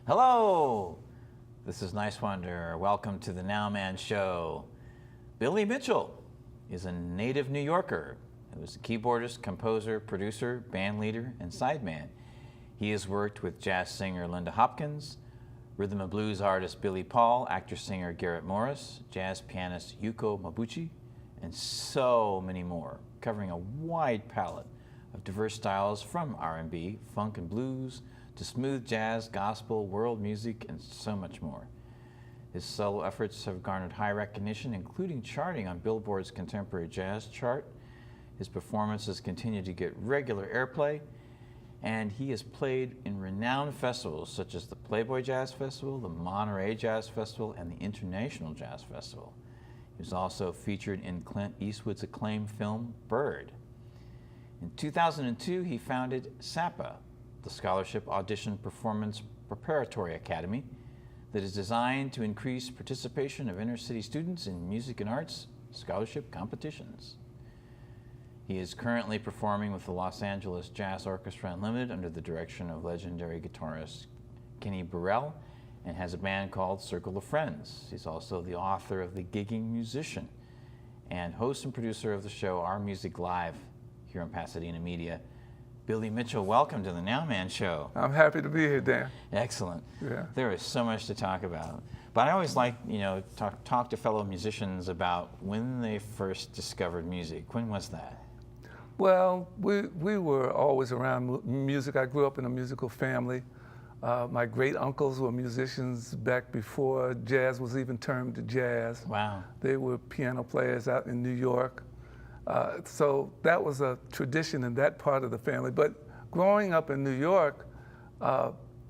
Hello, this is Niswander. Welcome to the NOWMAN show. Billy Mitchell is a native New Yorker. He was a keyboardist, composer, producer, band leader, and sideman. He has worked with jazz singer Linda Hopkins, rhythm and blues artist Billy Paul, actor-singer Garrett Morris, jazz pianist Yuko Mabuchi, and so many more, covering a wide palette of diverse styles from R&B, funk and blues, to smooth jazz, gospel, world music, and so much more. His solo efforts have garnered high recognition, including charting on Billboard's Contemporary Jazz chart. His performances continue to get regular airplay, and he has played in renowned festivals such as the Playboy Jazz Festival, the Monterey Jazz Festival, and the International Jazz Festival. He was also featured in Clint Eastwood's acclaimed film, Bird. In 2002, he founded SAPA, the Scholarship Audition Performance Preparatory Academy, that is designed to increase participation of inner-city students in music and arts scholarship competitions. He is currently performing with the Los Angeles Jazz Orchestra Unlimited under the direction of legendary guitarist Kenny Burrell, and has a band called Circle of Friends. He's also the author of The Gigging Musician and host and producer of the show Our Music Live here on Pasadena Media. Billy Mitchell, welcome to the NOWMAN show. I'm happy to be here, Dan. Excellent. Yeah. There is so much to talk about. But I always like, talk to fellow musicians about when they first discovered music. When was that? Well, we were always around music. I grew up in a musical family. My great uncles were musicians back before jazz was even termed jazz. Wow. They were piano players out in New York. So that was a tradition in that part of the family. But growing up in New York,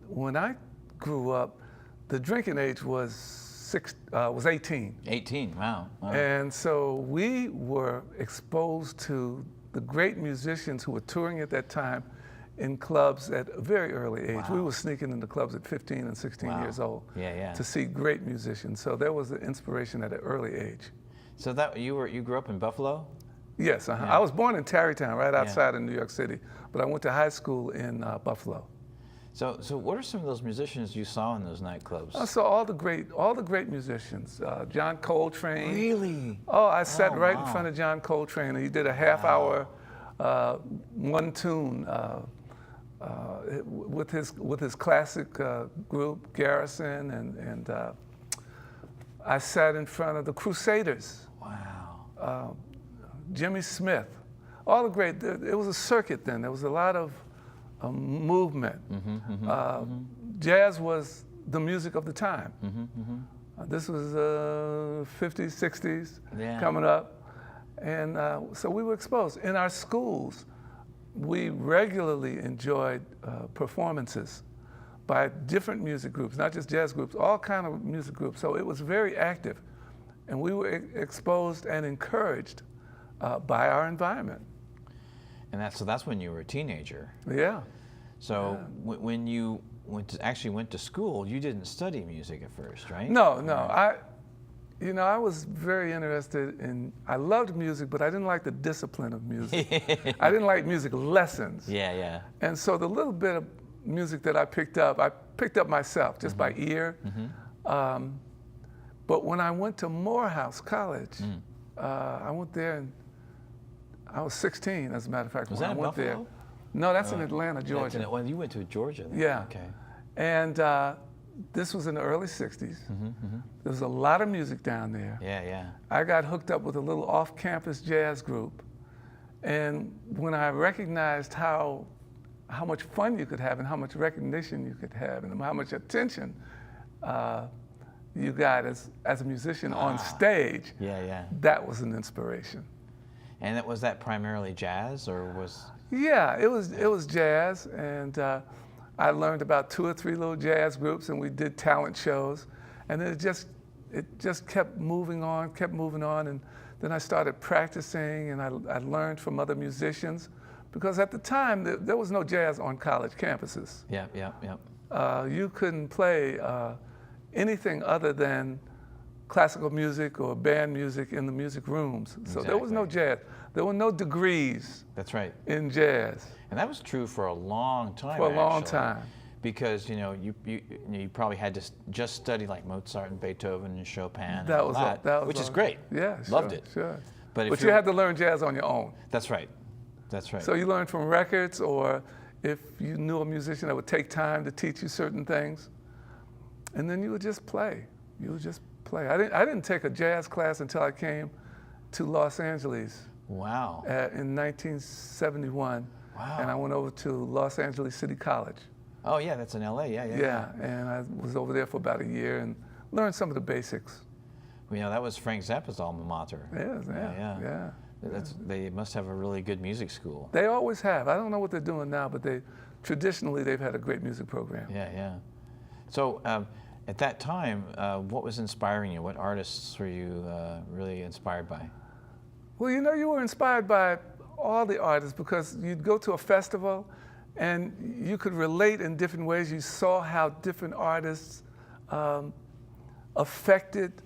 when I grew up, the drinking age was 18. 18, wow. And so we were exposed to the great musicians who were touring at that time in clubs at a very early age. Wow. We were sneaking into clubs at 15 and 16 years old to see great musicians. So there was the inspiration at an early age. So that you grew up in Buffalo? Yes, Yeah. I was born in Tarrytown, right outside of New York City, but I went to high school in Buffalo. So what are some of those musicians you saw in those nightclubs? I saw all the great musicians. John Coltrane. Really? Oh, I sat right in wow. front of John Coltrane, and he did a half-hour one tune with his classic group, Garrison, and I sat in front of the Crusaders. Wow. Jimmy Smith, all the great. It was a circuit then. There was a lot of movement. Jazz was the music of the time. This was 50s, 60s, coming up. And so we were exposed. In our schools, we regularly enjoyed performances by different music groups, not just jazz groups, all kind of music groups. So it was very active. And we were exposed and encouraged by our environment. And that's when you were a teenager. Yeah. So when you actually went to school, you didn't study music at first, right? No. I was very interested in, I loved music, but I didn't like the discipline of music. I didn't like music lessons. Yeah. And so the little bit of music that I picked up myself, just by ear. But when I went to Morehouse College, I went there and I was 16, as a matter of fact, was when that I went Buffalo? there. No, that's in Atlanta, Georgia. Well, you went to Georgia then. Yeah. Okay. And this was in the early 60s. There was a lot of music down there. Yeah. I got hooked up with a little off-campus jazz group. And when I recognized how much fun you could have and how much recognition you could have and how much attention you got as a musician on stage, that was an inspiration. And was that primarily jazz, or was? Yeah, it was jazz, and I learned about 2 or 3 little jazz groups, and we did talent shows, and it just kept moving on, and then I started practicing, and I learned from other musicians, because at the time there was no jazz on college campuses. Yep. You couldn't play anything other than classical music or band music in the music rooms. So there was no jazz. There were no degrees. That's right. In jazz. And that was true for a long time. For a long time. because you probably had to just study like Mozart and Beethoven and Chopin and That all was that, that was which is all. great. Yeah, Loved sure, it. Sure. But you had to learn jazz on your own. That's right. That's right. So you learned from records, or if you knew a musician that would take time to teach you certain things, and then you would just play. You would just play. I didn't take a jazz class until I came to Los Angeles. Wow. In 1971. Wow. And I went over to Los Angeles City College. Oh yeah, that's in LA. Yeah. Yeah, and I was over there for about a year and learned some of the basics. Well, that was Frank Zappa's alma mater. Yeah. They must have a really good music school. They always have. I don't know what they're doing now, but traditionally they've had a great music program. Yeah. So at that time, what was inspiring you? What artists were you really inspired by? Well, you were inspired by all the artists because you'd go to a festival and you could relate in different ways. You saw how different artists affected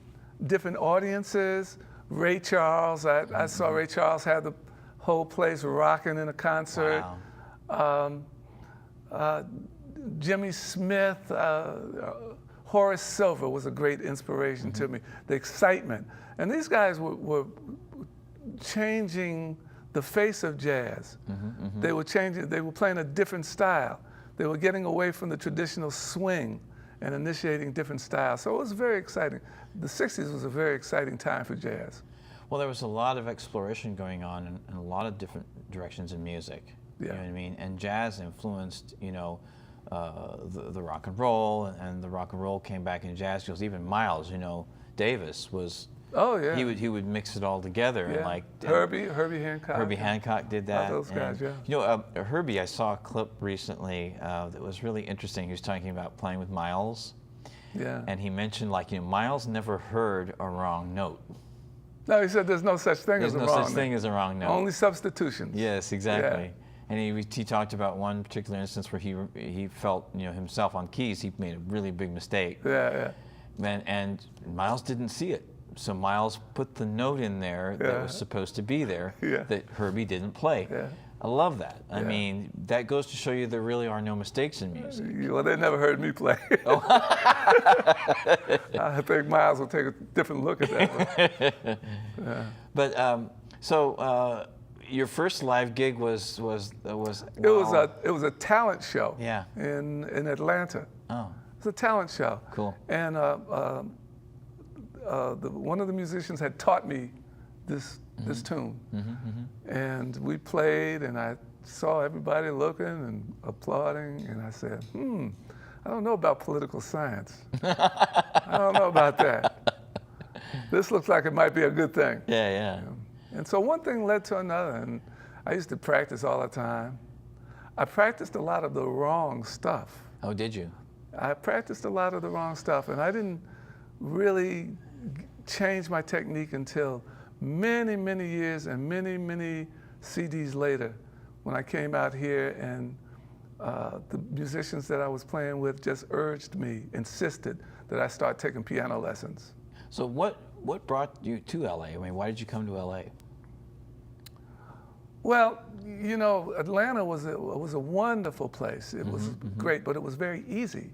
different audiences. Ray Charles, I saw Ray Charles had the whole place rocking in a concert. Wow. Jimmy Smith, Horace Silver was a great inspiration to me. The excitement. And these guys were changing the face of jazz. They were playing a different style. They were getting away from the traditional swing and initiating different styles. So it was very exciting. The 60s was a very exciting time for jazz. Well, there was a lot of exploration going on in a lot of different directions in music. Yeah. You know what I mean? And jazz influenced, the rock and roll, and the rock and roll came back in jazz. Because even Miles, Davis was. Oh yeah. He would mix it all together. Yeah. And Herbie Hancock. Herbie Hancock did that. Those guys, yeah. Herbie, I saw a clip recently that was really interesting. He was talking about playing with Miles. Yeah. And he mentioned Miles never heard a wrong note. No, he said there's no such thing as a wrong note. There's no such thing as a wrong note. Only substitutions. Yes, exactly. Yeah. And he talked about one particular instance where he felt himself on keys he made a really big mistake. Yeah. And Miles didn't see it. So Miles put the note in there that was supposed to be there that Herbie didn't play. Yeah. I love that. I mean, that goes to show you there really are no mistakes in music. Well, they never heard me play. Oh. I think Miles will take a different look at that one. Yeah. But your first live gig was It was a talent show. Yeah. In Atlanta. Oh. It was a talent show. Cool. And one of the musicians had taught me this tune. And we played, and I saw everybody looking and applauding, and I said, I don't know about political science. I don't know about that. This looks like it might be a good thing. Yeah. And so one thing led to another, and I used to practice all the time. I practiced a lot of the wrong stuff. Oh, did you? I practiced a lot of the wrong stuff, and I didn't really change my technique until many, many years and many, many CDs later, when I came out here and the musicians that I was playing with just urged me, insisted that I start taking piano lessons. So what brought you to LA? I mean, why did you come to LA? Well, Atlanta was a wonderful place. It was great, but it was very easy.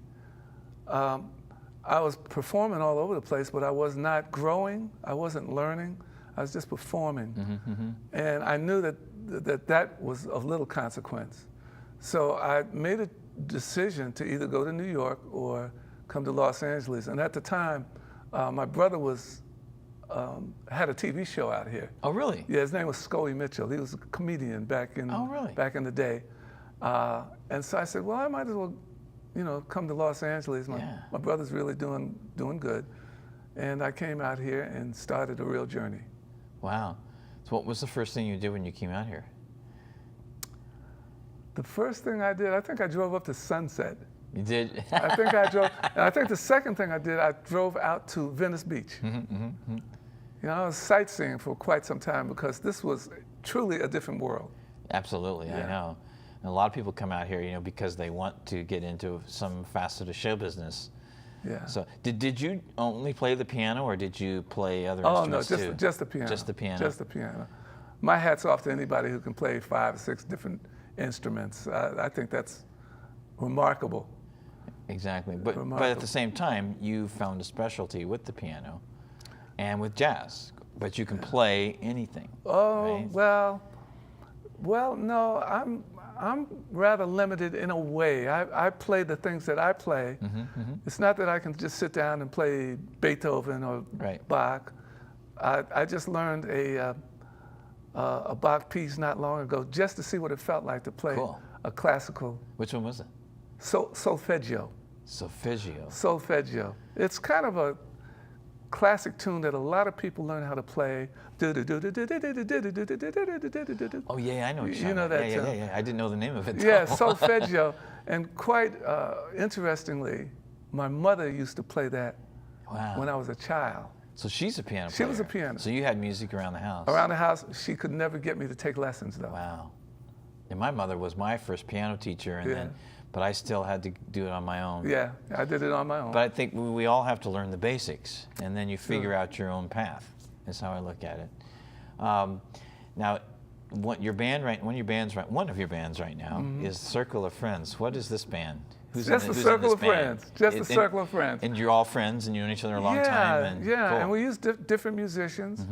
I was performing all over the place, but I was not growing. I wasn't learning. I was just performing. And I knew that was of little consequence. So I made a decision to either go to New York or come to Los Angeles. And at the time, my brother had a TV show out here. Oh, really? Yeah, his name was Scully Mitchell. He was a comedian back in the day. And so I said, well, I might as well, come to Los Angeles. My brother's really doing good. And I came out here and started a real journey. Wow. So what was the first thing you did when you came out here? The first thing I did, I think I drove up to Sunset. You did? I think I drove, and I think the second thing I did, I drove out to Venice Beach. I was sightseeing for quite some time because this was truly a different world. Absolutely, I know. And a lot of people come out here, because they want to get into some facet of show business. Yeah. So did you only play the piano, or did you play other instruments too? Oh, no, just the piano. Just the piano. Just the piano. My hat's off to anybody who can play 5 or 6 different instruments. I think that's remarkable. Exactly. But at remarkable. the same time, you found a specialty with the piano and with jazz. But you can play anything. Oh, right? well, no, I'm rather limited in a way. I play the things that I play. It's not that I can just sit down and play Beethoven or Right. Bach. I just learned a Bach piece not long ago just to see what it felt like to play Cool. a classical Which one was it? solfeggio. Solfeggio. Solfeggio. It's kind of a classic tune that a lot of people learn how to play. Oh yeah, I know. You know that yeah, tune. yeah. I didn't know the name of it. Yeah, though. solfeggio. And quite interestingly, my mother used to play that Wow. when I was a child. So she's a piano player. She was a pianist. So you had music around the house. Around the house, she could never get me to take lessons though. Wow. And my mother was my first piano teacher, and Yeah. but I still had to do it on my own. Yeah, I did it on my own. But I think we all have to learn the basics, and then you figure out your own path. That's how I look at it. Now, one of your bands right now is Circle of Friends. What is this band? Just in the who's in Circle this of band? Friends. Just the Circle of Friends. And you're all friends, and you know each other a long time. And Yeah, cool. and we use different musicians,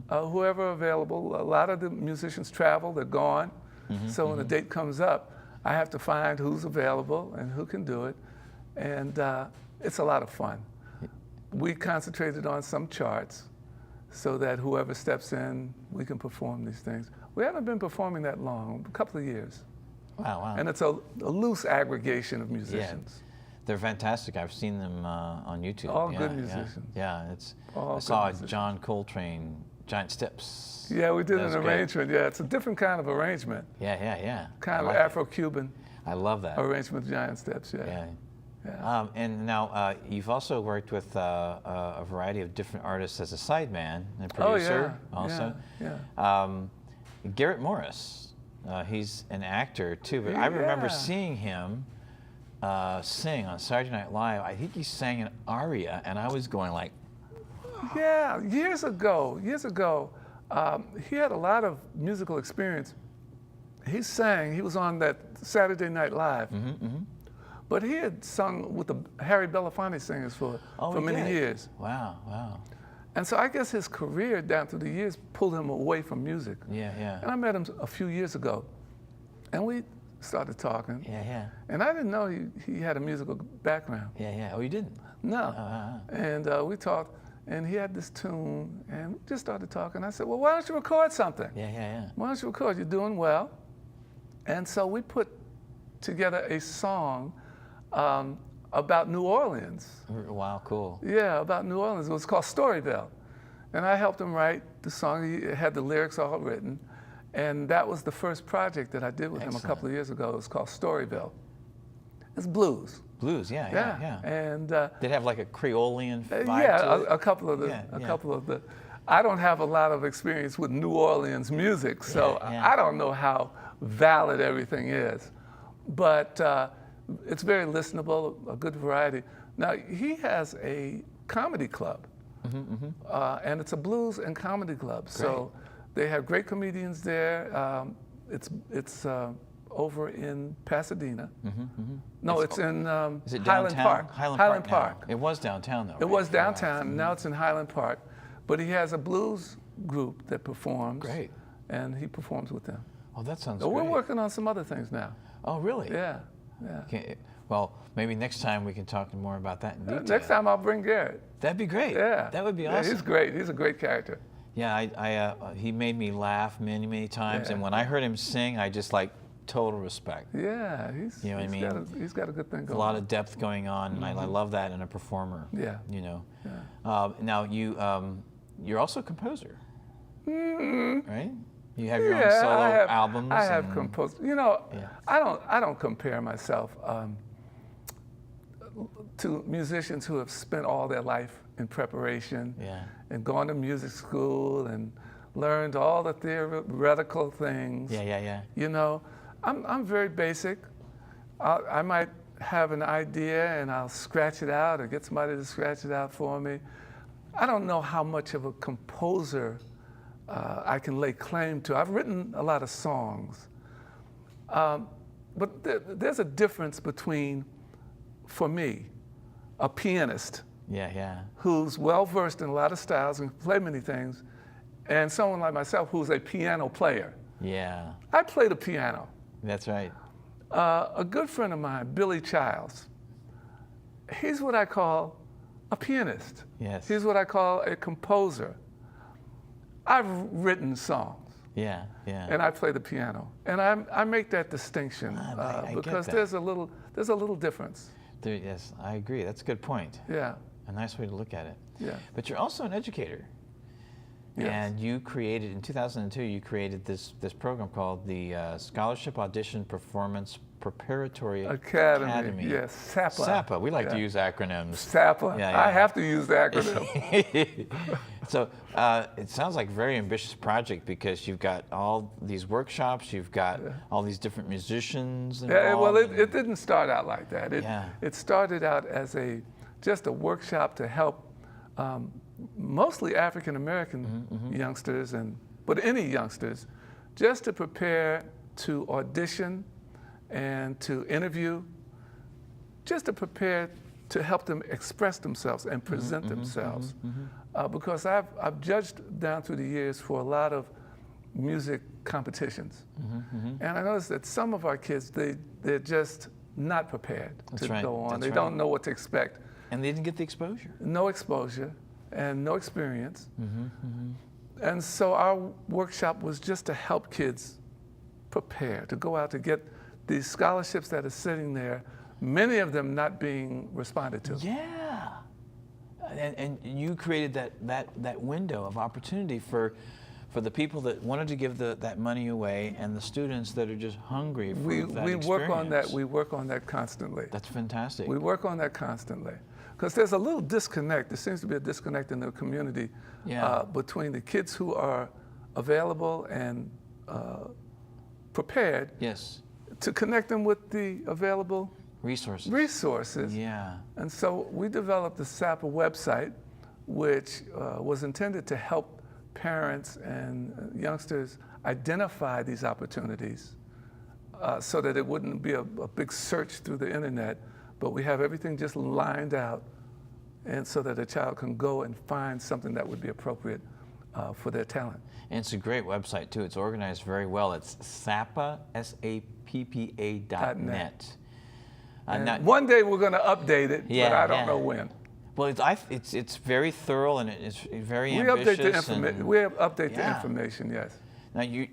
whoever available. A lot of the musicians travel, they're gone. So when the date comes up, I have to find who's available and who can do it. And it's a lot of fun. We concentrated on some charts so that whoever steps in, we can perform these things. We haven't been performing that long, a couple of years. Wow. And it's a loose aggregation of musicians. They're fantastic. I've seen them on YouTube. All good musicians. Yeah, it's. All I good saw musicians. John Coltrane, Giant Steps. Yeah, we did That was an great. arrangement. Yeah, it's a different kind of arrangement. Yeah. Kind I of like it. Afro-Cuban I love that. arrangement of Giant Steps, Yeah. Yeah. And now you've also worked with a variety of different artists as a sideman and Oh, producer yeah. also. Yeah. Garrett Morris, he's an actor too, but I remember Yeah. seeing him sing on Saturday Night Live. I think he sang an aria, and I was going like, Yeah, years ago, he had a lot of musical experience. He sang, he was on that Saturday Night Live. But he had sung with the Harry Belafonte singers for he many did? years. Wow. And so I guess his career down through the years pulled him away from music. Yeah. And I met him a few years ago, and we started talking. Yeah. And I didn't know he had a musical background. Yeah. Oh, you didn't? No. And we talked, and he had this tune, and we just started talking. I said, well, why don't you record something? Yeah. Why don't you record? You're doing well. And so we put together a song about New Orleans. Wow, cool. Yeah, about New Orleans. It was called Storyville. And I helped him write the song. He had the lyrics all written. And that was the first project that I did with him a couple of years ago. It was called Storyville. It's blues. Blues, yeah. And Did it have like a Creolean vibe yeah, to it? a couple of the. I don't have a lot of experience with New Orleans music, so Yeah. I don't know how valid everything is. But it's very listenable, a good variety. Now, he has a comedy club, and it's a blues and comedy club. So they have great comedians there. It's over in Pasadena. No, it's in Is it Highland downtown? Park. Highland Park. Now. It was downtown though. It was right? downtown. Now it's in Highland Park. But he has a blues group that performs. Great. And he performs with them. Oh, that sounds So great. we're working on some other things now. Oh, really? Yeah. Okay. Well, maybe next time we can talk more about that in detail. Next time I'll bring Garrett. That'd be great. Yeah. That would be Yeah, awesome. he's great. He's a great character. Yeah, he made me laugh many times, Yeah. and when I heard him sing, I just like total respect. Yeah, he's, You know what I mean? He's got a good thing There's going a lot on. of depth going on, and I love that in a performer. Yeah. You know. Yeah. Now you're also a composer, right? You have your own Yeah, solo albums. I have and- composed. You know, Yeah. I don't compare myself to musicians who have spent all their life in preparation Yeah. and gone to music school and learned all the theoretical things. Yeah. You know, I'm very basic. I might have an idea and I'll scratch it out or get somebody to scratch it out for me. I don't know how much of a composer I can lay claim to. I've written a lot of songs, but there's a difference between for me, a pianist Yeah. who's well-versed in a lot of styles and can play many things, and someone like myself who's a piano player. Yeah. I play the piano. That's right. A good friend of mine, Billy Childs, he's what I call a pianist. Yes. He's what I call a composer. I've written songs. Yeah. And I play the piano, and I make that distinction I get because that. there's a little difference. Yes, I agree. That's a good point. Yeah. A nice way to look at it. Yeah. But you're also an educator. Yes. And you created, in 2002, you created this program called the Scholarship Audition Performance Preparatory Academy. Yes, SAPA. SAPA. We like to use acronyms. SAPA. Yeah. I have to use the acronym. So it sounds like a very ambitious project because you've got all these workshops, you've got all these different musicians involved. Yeah, well, it didn't start out like that. Yeah. It started out as just a workshop to help mostly African American youngsters, but any youngsters, just to prepare to audition and to interview, just to prepare to help them express themselves and present themselves. Because I've judged down through the years for a lot of music competitions. And I noticed that some of our kids, they're just not prepared to go on. They don't know what to expect. And they didn't get the exposure. No exposure and no experience. And so our workshop was just to help kids prepare, to go out to get these scholarships that are sitting there, many of them not being responded to. Yeah. And you created that window of opportunity for the people that wanted to give that money away and the students that are just hungry for that we work on that. experience. We work on that constantly. That's fantastic. We work on that constantly. Because there's a little disconnect. There seems to be a disconnect in the community between the kids who are available and prepared to connect them with the available resources. Yeah. And so we developed the SAPA website, which was intended to help parents and youngsters identify these opportunities so that it wouldn't be a big search through the internet, but we have everything just lined out, and so that a child can go and find something that would be appropriate for their talent. And it's a great website too. It's organized very well. It's SAPPA, SAPPA.net. One day we're going to update it, but I don't know when. Well, it's very thorough and it's very we ambitious. We update the information, yes. Now, do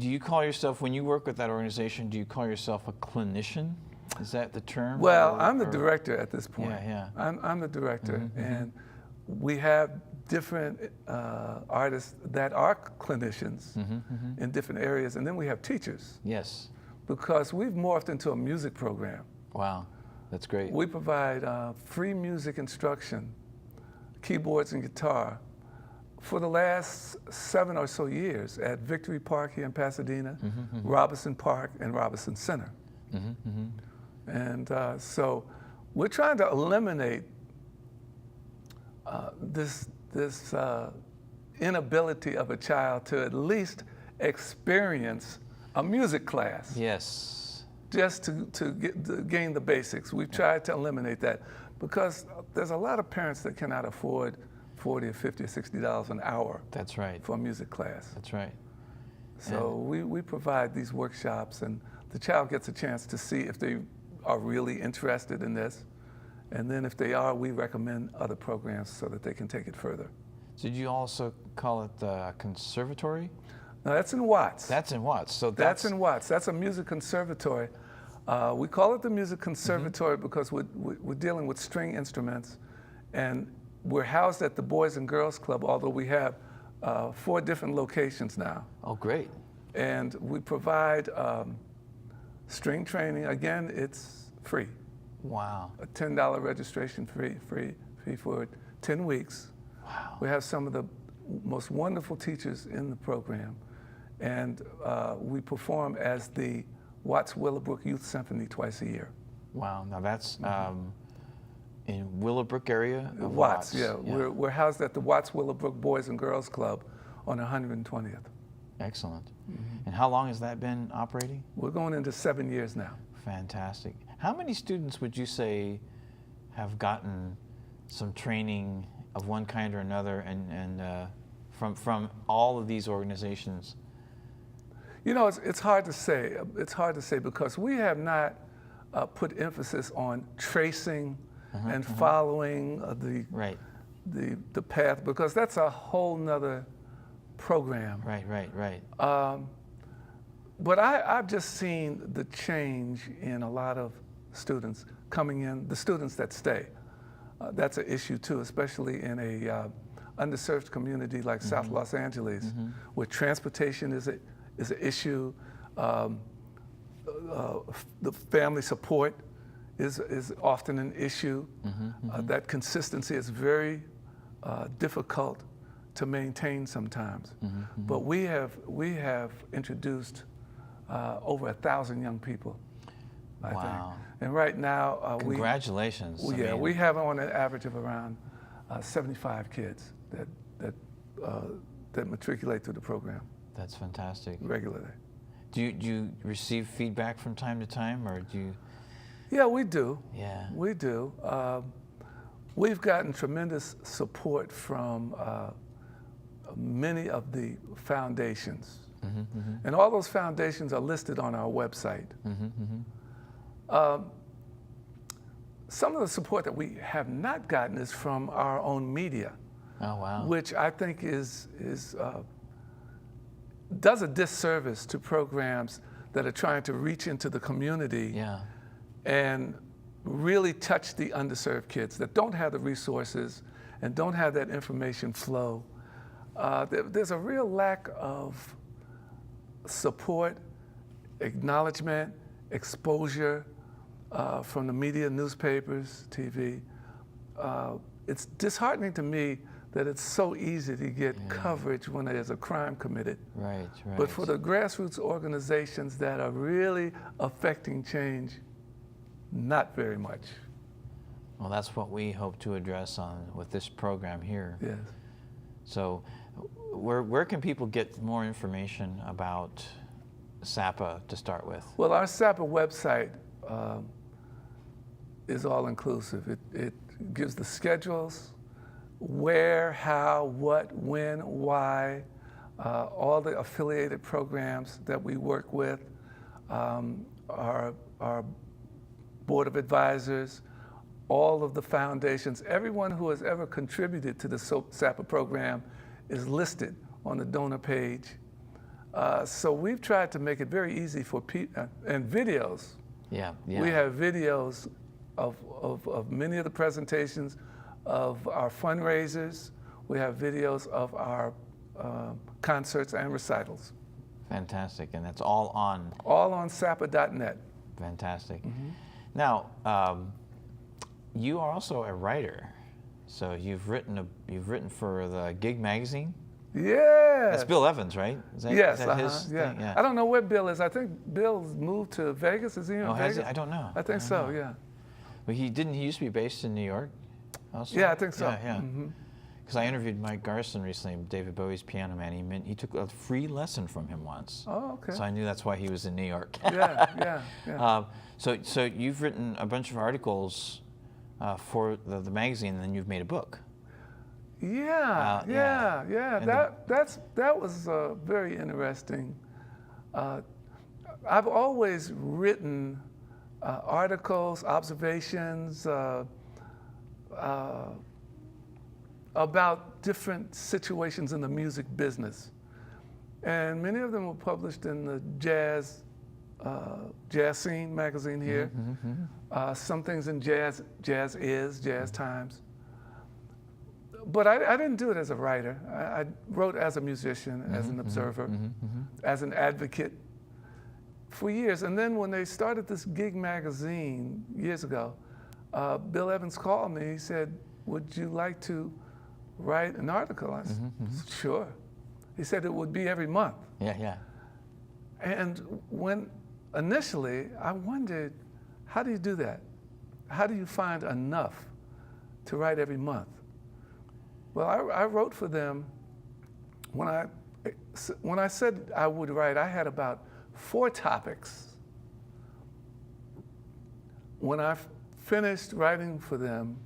you call yourself, when you work with that organization, do you call yourself a clinician? Is that the term? Well, I'm the director at this point. Yeah. I'm the director, and we have different artists that are clinicians in different areas, and then we have teachers. Yes. Because we've morphed into a music program. Wow, that's great. We provide free music instruction, keyboards and guitar, for the last 7 or so years at Victory Park here in Pasadena, Robinson Park, and Robinson Center. And so we're trying to eliminate this inability of a child to at least experience a music class. Yes. Just to gain the basics. We've tried to eliminate that because there's a lot of parents that cannot afford $40 or $50 or $60 an hour. That's right. For a music class. That's right. So we provide these workshops, and the child gets a chance to see if they are really interested in this. And then if they are, we recommend other programs so that they can take it further. So did you also call it the conservatory? No, that's in Watts. That's in Watts. So that's in Watts. That's a music conservatory. We call it the music conservatory because we're dealing with string instruments, and we're housed at the Boys and Girls Club, although we have 4 different locations now. Oh, great. And we provide string training. Again, it's free. Wow. A $10 registration fee for 10 weeks. Wow. We have some of the most wonderful teachers in the program, and we perform as the Watts Willowbrook Youth Symphony twice a year. Wow. Now that's in Willowbrook area of Watts, yeah. We're housed at the Watts Willowbrook Boys and Girls Club on 120th. Excellent. And how long has that been operating? We're going into 7 years now. Fantastic. How many students would you say have gotten some training of one kind or another, and from all of these organizations? You know, it's hard to say. It's hard to say because we have not put emphasis on tracing and following the path, because that's a whole nother program. Right. But I've just seen the change in a lot of students coming in, the students that stay. That's an issue too, especially in a underserved community like South Los Angeles, where transportation is an issue. The family support is often an issue. That consistency is very difficult to maintain sometimes. But we have introduced over 1,000 young people, I think. And right now, congratulations. we have on an average of around 75 kids that matriculate through the program. That's fantastic. Regularly. Do you receive feedback from time to time, or do you? Yeah, we do. Yeah. We do. We've gotten tremendous support from many of the foundations. And all those foundations are listed on our website. Some of the support that we have not gotten is from our own media. Oh, wow. Which I think does a disservice to programs that are trying to reach into the community and really touch the underserved kids that don't have the resources and don't have that information flow. There's a real lack of support, acknowledgement, exposure from the media, newspapers, TV. It's disheartening to me that it's so easy to get coverage when there's a crime committed. Right. But for the grassroots organizations that are really affecting change, not very much. Well, that's what we hope to address with this program here. Yes. So where can people get more information about SAPA to start with? Well, our SAPA website is all inclusive. It gives the schedules, where, how, what, when, why, all the affiliated programs that we work with, our board of advisors, all of the foundations, everyone who has ever contributed to the SAPA program is listed on the donor page. So we've tried to make it very easy for people, and videos. Yeah. We have videos of many of the presentations, of our fundraisers. We have videos of our concerts and recitals. Fantastic, and that's all on? All on SAPA.net. Fantastic. Now, you are also a writer, so you've written for the Gig magazine. Yeah. That's Bill Evans, right? Is that, yes. is that his thing? Yeah. I don't know where Bill is. I think Bill's moved to Vegas. Is he in Vegas? Has he? I don't know. I think so. Yeah. But he used to be based in New York also? Yeah, I think so. Yeah. Because I interviewed Mike Garson recently, David Bowie's piano man. He took a free lesson from him once. Oh, okay. So I knew that's why he was in New York. Yeah. So you've written a bunch of articles for the magazine, and then you've made a book. Yeah. That was very interesting. I've always written articles, observations about different situations in the music business, and many of them were published in the Jazz Scene magazine here. Some things in Jazz Times. But I didn't do it as a writer. I wrote as a musician, as an observer, as an advocate for years. And then when they started this Gig magazine years ago, Bill Evans called me. He said, "Would you like to write an article?" I said, "Sure." He said it would be every month. Yeah. And when initially I wondered, how do you do that? How do you find enough to write every month? Well, I wrote for them. When I said I would write, I had about 4 topics when I finished writing for them,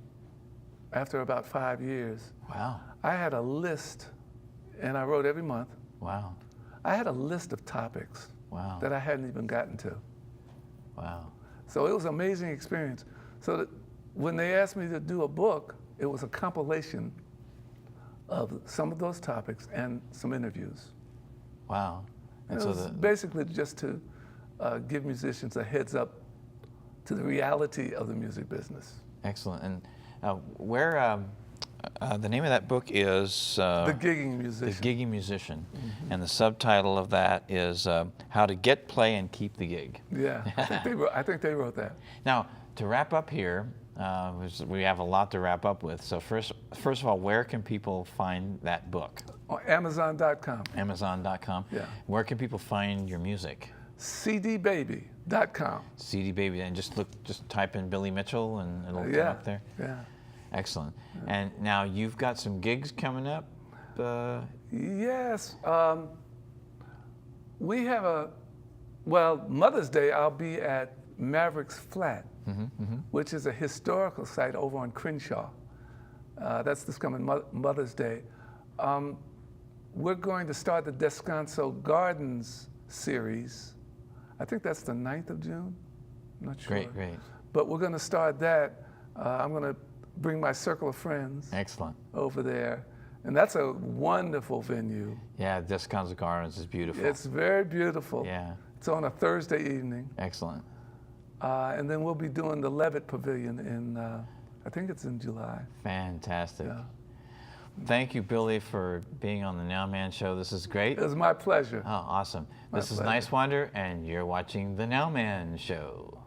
after about 5 years, Wow. I had a list, and I wrote every month. Wow. I had a list of topics Wow. that I hadn't even gotten to. Wow. So it was an amazing experience. So that when they asked me to do a book, it was a compilation of some of those topics and some interviews. Wow. And It so was basically just to give musicians a heads up to the reality of the music business. excellent. And where the name of that book is The Gigging The Musician. Gigging Musician, and the subtitle of that is How to Get, Play, and Keep the Gig. Yeah, I think they wrote that. Now, to wrap up here, we have a lot to wrap up with. So first of all, where can people find that book? On Amazon.com. Amazon.com. Yeah. Where can people find your music? CDBaby.com. CD Baby, and just type in Billy Mitchell, and it'll come Yeah, up there. yeah. Excellent. And now you've got some gigs coming up. Yes. We have Mother's Day, I'll be at Maverick's Flat, which is a historical site over on Crenshaw. That's this coming Mother's Day. We're going to start the Descanso Gardens series. I think that's the 9th of June. I'm not sure. Great, great. But we're going to start that. I'm going to bring my circle of friends Excellent. over there. And that's a wonderful venue. Yeah, Descanso Gardens is beautiful. It's very beautiful. Yeah. It's on a Thursday evening. Excellent. And then we'll be doing the Levitt Pavilion in, I think it's in July. Fantastic. Yeah. Thank you, Billy, for being on the Now Man Show. This is great. It was my pleasure. Oh, awesome. My This is pleasure. Niswander, and you're watching the Now Man Show.